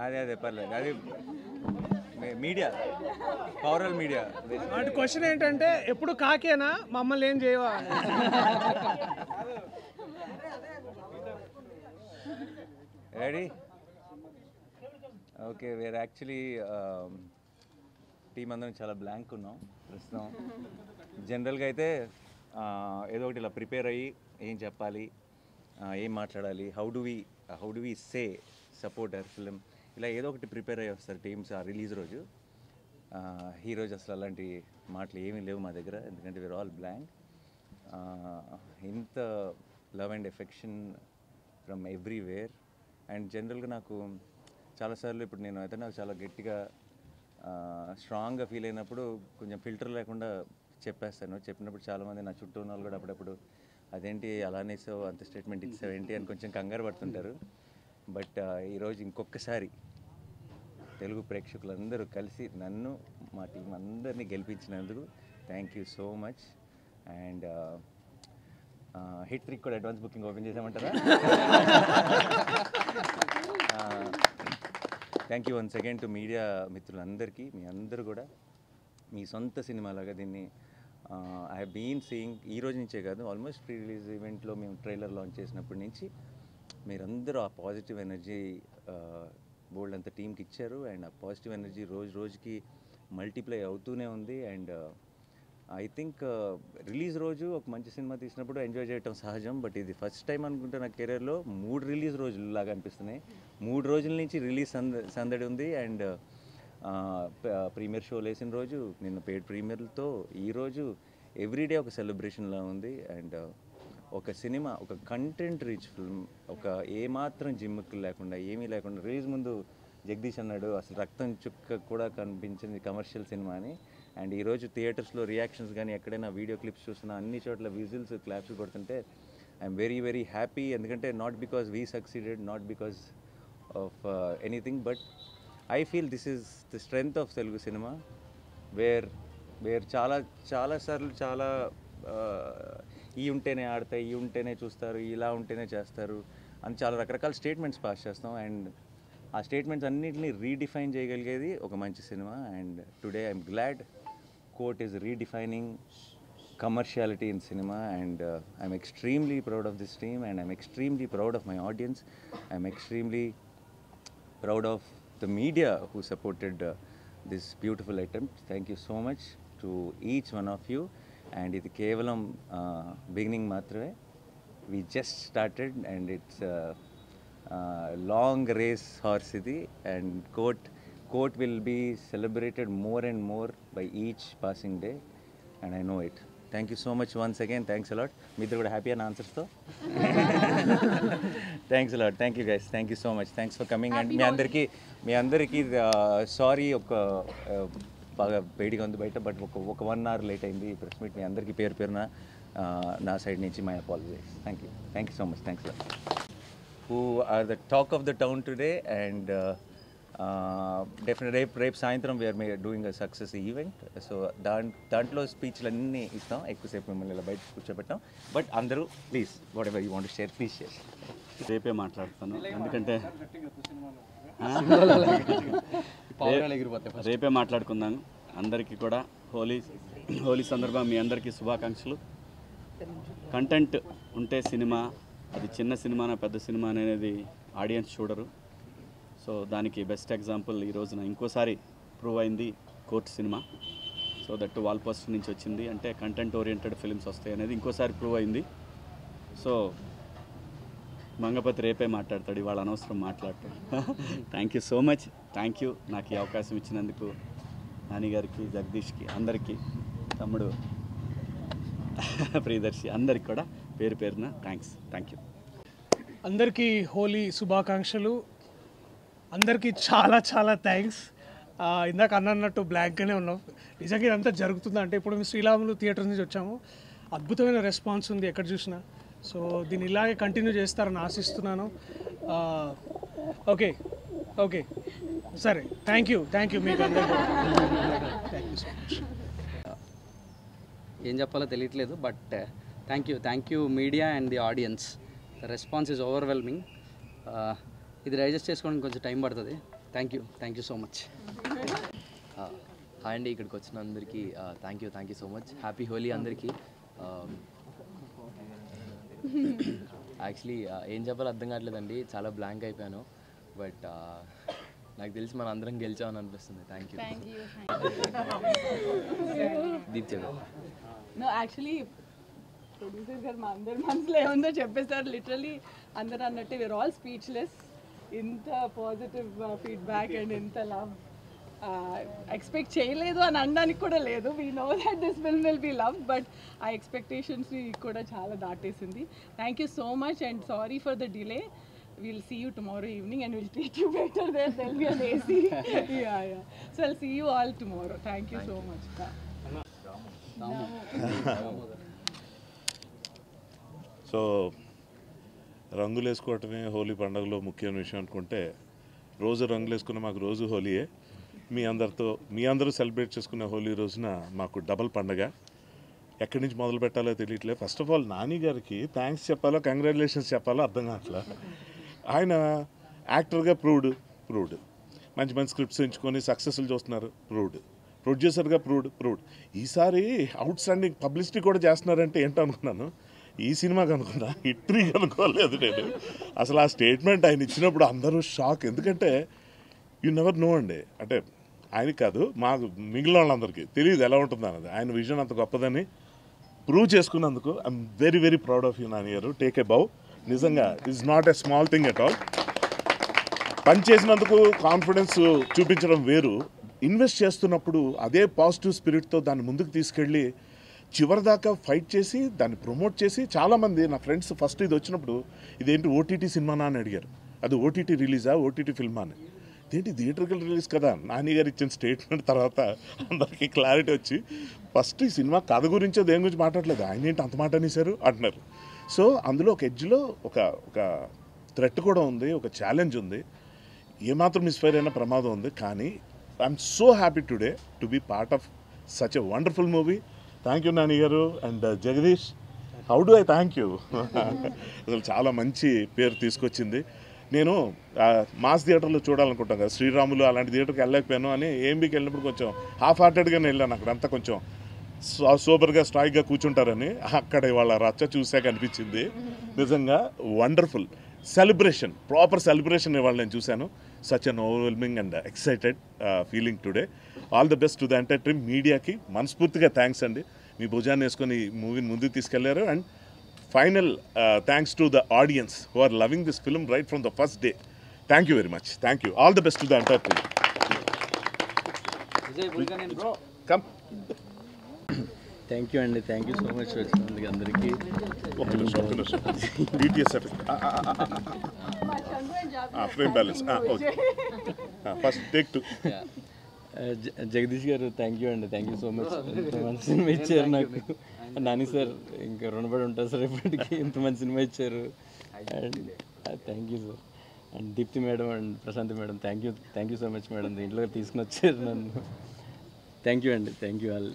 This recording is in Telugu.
అదే పర్లేదు, అది మీడియా, పవరల్ మీడియా. వాటి క్వశ్చన్ ఏంటంటే ఎప్పుడు కాకేనా మమ్మల్ని ఏం చేయవా? Ready? Okay, where actually team అందరం చాలా బ్లాంక్ ఉన్నాం ప్రస్తుతం. జనరల్గా అయితే ఏదో ఒకటి ఇలా ప్రిపేర్ అయ్యి ఏం చెప్పాలి, ఏం మాట్లాడాలి, how do we say support our film, ఇలా ఏదో ఒకటి ప్రిపేర్ అయ్యి వస్తారు టీమ్స్ ఆ రిలీజ్ రోజు. ఈరోజు అసలు అలాంటి మాటలు ఏమీ లేవు మా దగ్గర, ఎందుకంటే వీఆర్ ఆల్ బ్లాంక్. ఇంత love and affection from everywhere. And జనరల్గా నాకు చాలాసార్లు ఇప్పుడు నేను అయితే నాకు చాలా గట్టిగా స్ట్రాంగ్గా ఫీల్ అయినప్పుడు కొంచెం ఫిల్టర్ లేకుండా చెప్పేస్తాను. చెప్పినప్పుడు చాలామంది నా చుట్టూ ఉన్న వాళ్ళు కూడా అప్పుడప్పుడు అదేంటి అలానే ఇస్తావు, అంత స్టేట్మెంట్ ఇస్తావు ఏంటి అని కొంచెం కంగారు పడుతుంటారు. బట్ ఈరోజు ఇంకొకసారి తెలుగు ప్రేక్షకులందరూ కలిసి నన్ను మా టీం అందరినీ గెలిపించినందుకు thank you so much. And hat trick కూడా అడ్వాన్స్ బుకింగ్ ఓపెన్ చేసామంటారా? Thank you once again to media మిత్రులందరికీ. మీ అందరూ కూడా మీ సొంత సినిమాలాగా దీన్ని ఐ హ్యావ్ బీన్ సీయింగ్. ఈ రోజు నుంచే కాదు, ఆల్మోస్ట్ ప్రీ రిలీజ్ ఈవెంట్లో మేము ట్రైలర్ లాంచ్ చేసినప్పటి నుంచి మీరందరూ ఆ పాజిటివ్ ఎనర్జీ బోల్డ్ అంత టీంకి ఇచ్చారు. అండ్ ఆ పాజిటివ్ ఎనర్జీ రోజు రోజుకి మల్టిప్లై అవుతూనే ఉంది. అండ్ ఐ థింక్ రిలీజ్ రోజు ఒక మంచి సినిమా తీసినప్పుడు ఎంజాయ్ చేయటం సహజం. బట్ ఇది ఫస్ట్ టైం అనుకుంటే నా కెరీర్లో 3 రిలీజ్ రోజులు లాగా అనిపిస్తున్నాయి. 3 రోజుల నుంచి రిలీజ్ సందడి ఉంది. అండ్ ప్రీమియర్ షోలు వేసిన రోజు, నిన్న పెయిడ్ ప్రీమియర్లతో ఈరోజు ఎవ్రీడే ఒక సెలబ్రేషన్లా ఉంది. అండ్ ఒక సినిమా, ఒక కంటెంట్ రిచ్ ఫిల్మ్, ఒక ఏమాత్రం జిమ్ముక్లు లేకుండా ఏమీ లేకుండా రిలీజ్ ముందు జగదీష్ అన్నాడు అసలు రక్తం చుక్క కూడా కనిపించింది కమర్షియల్ సినిమా అని. అండ్ ఈరోజు థియేటర్స్లో రియాక్షన్స్ కానీ ఎక్కడైనా వీడియో క్లిప్స్ చూసినా అన్ని చోట్ల విజిల్స్ క్లాప్స్ కొడుతుంటే ఐఎమ్ వెరీ వెరీ హ్యాపీ. ఎందుకంటే not because we succeeded, not because of anything, but I feel this is the strength of Telugu cinema. Where చాలాసార్లు చాలా ఈ ఉంటేనే ఆడతాయి, ఈ ఉంటేనే చూస్తారు, ఇలా ఉంటేనే చేస్తారు అని చాలా రకరకాల స్టేట్మెంట్స్ పాస్ చేస్తాం. అండ్ ఆ స్టేట్మెంట్స్ అన్నింటినీ రీడిఫైన్ చేయగలిగేది ఒక మంచి cinema. And today I'm glad court is redefining commerciality in cinema. And I'm extremely proud of this team, and I'm extremely proud of my audience. I'm extremely proud of the media who supported this beautiful attempt. Thank you so much to each one of you. And ఇది కేవలం బిగినింగ్ మాత్రమే. We just started and it's long race horse ఇది. And court will be celebrated more and more by each passing day, and I know it. Thank you so much once again. Thanks a lot. మీ ఇద్దరు కూడా హ్యాపీ అని ఆన్సర్స్తో thanks a lot. Thank you guys. Thank you so much. Thanks for coming. And మీ అందరికీ సారీ, ఒక బాగా వేడిగా ఉంది బయట, బట్ ఒక 1 hour లేట్ అయింది ప్రెస్ మీట్. మీ అందరికీ పేరున నా సైడ్ నుంచి my apologies. Thank you so much. Thanks lot. Who are the talk of the town today. And definite రేపు సాయంత్రం we are doing a success event. So దాంట్లో స్పీచ్లు అన్నీ ఇస్తాం. ఎక్కువసేపు మిమ్మల్ని ఇలా బయట కూర్చోబెట్టాం. బట్ అందరూ please whatever you want to share please share. రేపే మాట్లాడతాను, ఎందుకంటే రేపే మాట్లాడుకుందాను. అందరికీ కూడా హోలీ సందర్భంగా మీ అందరికీ శుభాకాంక్షలు. కంటెంట్ ఉంటే సినిమా, అది చిన్న సినిమానా పెద్ద సినిమా అనేది ఆడియన్స్ చూడరు. సో దానికి బెస్ట్ ఎగ్జాంపుల్ ఈ రోజున ఇంకోసారి ప్రూవ్ అయింది court cinema. So that wall poster నుంచి వచ్చింది అంటే కంటెంట్ ఓరియంటెడ్ ఫిల్మ్స్ వస్తాయి అనేది ఇంకోసారి ప్రూవ్ అయింది. సో మంగపతి రేపే మాట్లాడతాడు, ఇవాళ అనవసరం మాట్లాడతాడు. Thank you so much. Thank you నాకు ఈ అవకాశం ఇచ్చినందుకు నాని గారికి, జగదీష్కి, అందరికీ, తమ్ముడు ప్రియదర్శి, అందరికి కూడా పేరున థ్యాంక్స్. Thank you. అందరికీ హోలీ శుభాకాంక్షలు. అందరికీ చాలా చాలా థ్యాంక్స్. ఇందాక అన్నట్టు బ్లాంక్గానే ఉన్నాం. నిజంగా ఇదంతా జరుగుతుందంటే ఇప్పుడు మేము శ్రీరాములు థియేటర్ నుంచి వచ్చాము. అద్భుతమైన రెస్పాన్స్ ఉంది ఎక్కడ చూసినా. సో దీన్ని ఇలాగే కంటిన్యూ చేస్తారని ఆశిస్తున్నాను. ఓకే సరే, థ్యాంక్ యూ మీకు అందరికీ థ్యాంక్ యూ సో మచ్. ఏం చెప్పాలో తెలియట్లేదు, but thank you media and the audience. The response is overwhelming. ఇది డైజెస్ట్ చేసుకోవడానికి కొంచెం టైం పడుతుంది. Thank you so much. Hi అండి, ఇక్కడికి వచ్చిన అందరికీ thank you so much. Happy Holi అందరికీ. యాక్చువల్లీ ఏం చెప్పాలో అర్థం కావట్లేదండి, చాలా బ్లాంక్ అయిపోయాను. బట్ నాకు తెలిసి మన అందరం గెలిచామని అనిపిస్తుంది. Thank you. దీప్ చెప్పండి. నో యాక్చువల్లీ ప్రొడ్యూసర్ గారు మా అందరి మనసులో ఏముందో చెప్పేస్తారు. లిటరలీ అందరు అన్నట్టే వీఆర్ ఆల్ స్పీచ్లెస్. ఇంత పాజిటివ్ ఫీడ్బ్యాక్ అండ్ ఇంత లవ్ ఎక్స్పెక్ట్ చేయలేదు అని అనడానికి కూడా లేదు. We know that this film will be love, but ఆ ఎక్స్పెక్టేషన్స్ని కూడా చాలా దాటేసింది. Thank you so much and sorry for the delay. We'll see you tomorrow evening and we'll treat you better there. There'll be an AC. Yeah. So I'll see you all tomorrow. Thank you so much. So రంగులు వేసుకోవటమే హోలీ పండుగలో ముఖ్యమైన విషయం అనుకుంటే, రోజు రంగులు వేసుకున్న మాకు రోజు హోలీయే. మీ అందరూ సెలబ్రేట్ చేసుకునే హోలీ రోజున మాకు డబల్ పండగ. ఎక్కడి నుంచి మొదలు పెట్టాలో తెలియట్లేదు. ఫస్ట్ ఆఫ్ ఆల్ నాని గారికి థ్యాంక్స్ చెప్పాలో కంగ్రాచులేషన్స్ చెప్పాలో అర్థం కావట్లా. ఆయన యాక్టర్గా ప్రూవ్డ్ మంచి స్క్రిప్ట్స్ ఎంచుకొని సక్సెస్ఫుల్ చూస్తున్నారు, ప్రొడ్యూసర్గా ప్రూవ్డ్. ఈసారి అవుట్ స్టాండింగ్ పబ్లిసిటీ కూడా చేస్తున్నారంటే ఏంటో అనుకున్నాను. ఈ సినిమాకి అనుకున్నా, హిట్రీకి అనుకోలేదు నేను. అసలు ఆ స్టేట్మెంట్ ఆయన ఇచ్చినప్పుడు అందరూ షాక్. ఎందుకంటే యూ నెవర్ నో అండి, అంటే ఆయనకి కాదు మాకు మిగిలిన వాళ్ళందరికీ తెలియదు ఎలా ఉంటుంది అన్నది. ఆయన విజన్ అంత గొప్పదని ప్రూవ్ చేసుకున్నందుకు I'm very very proud of you Nani గారు. టేక్ ఏ బౌ. నిజంగా it's not a small thing at all. పని చేసినందుకు కాన్ఫిడెన్స్ చూపించడం వేరు, ఇన్వెస్ట్ చేస్తున్నప్పుడు అదే పాజిటివ్ స్పిరిట్తో దాన్ని ముందుకు తీసుకెళ్ళి చివరిదాకా ఫైట్ చేసి దాన్ని ప్రమోట్ చేసి, చాలామంది నా ఫ్రెండ్స్ ఫస్ట్ ఇది వచ్చినప్పుడు ఇదేంటి ఓటీటీ సినిమానా అని అడిగారు. అది ఓటీటీ రిలీజా, ఓటీటీ ఫిల్మా అని. ఇదేంటి థియేటర్కల్ రిలీజ్ కదా. నాని గారు ఇచ్చిన స్టేట్మెంట్ తర్వాత అందరికీ క్లారిటీ వచ్చి, ఫస్ట్ ఈ సినిమా కథ గురించో దేని గురించి మాట్లాడలేదు, ఆయన ఏంటి అంత మాట అనేసారు అంటున్నారు. సో అందులో ఒక ఎడ్జ్లో ఒక థ్రెట్ కూడా ఉంది, ఒక ఛాలెంజ్ ఉంది, ఏమాత్రం మిస్ఫైర్ అయినా ప్రమాదం ఉంది. కానీ I'm so happy today to be part of such a wonderful movie. Thank you Nani garu and Jagadish. How do I thank you. అసలు చాలా మంచి పేరు తీసుకొచ్చింది. నేను మాస్ థియేటర్లో చూడాలనుకుంటాను కదా, శ్రీరాములు అలాంటి థియేటర్కి వెళ్ళలేకపోయాను అని ఏఎంబీకి వెళ్ళినప్పుడు కొంచెం హాఫ్ హార్టెడ్గానే వెళ్ళాను. అక్కడంతా కొంచెం సూపర్గా స్ట్రాయిక్గా కూర్చుంటారని. అక్కడ వాళ్ళ రచ్చ చూసాక అనిపించింది నిజంగా వండర్ఫుల్ సెలబ్రేషన్, ప్రాపర్ సెలబ్రేషన్ ఇవాళ నేను చూశాను. Such an overwhelming and excited feeling today. All the best to the entire team. మీడియాకి మనస్ఫూర్తిగా థ్యాంక్స్ అండి, మీ భుజాన్ని వేసుకొని ఈ మూవీని ముందుకు తీసుకెళ్లారు. And final thanks to the audience who are loving this film right from the first day. Thank you very much. Thank you. All the best to the entire team. Come. Thank you అండి, థ్యాంక్ యూ సో మచ్ వచ్చినందుకు అందరికీ. ఒక్క నిమిషం BTS frame balance. Okay, first take 2. Jagadish garu thank you అండి, థ్యాంక్ యూ సో మచ్. ఇంత మంచి సినిమా ఇచ్చారు నాకు. నాని సార్ ఇంకా రుణపడి ఉంటారు సార్ ఇప్పటికీ, ఇంత మంచి సినిమా ఇచ్చారు. And thank you sir. And Deepthi madam and Prashanthi madam thank you so much madam, దీంట్లో తీసుకుని వచ్చారు నన్ను. థ్యాంక్ యూ అండి, థ్యాంక్ యూ ఆల్.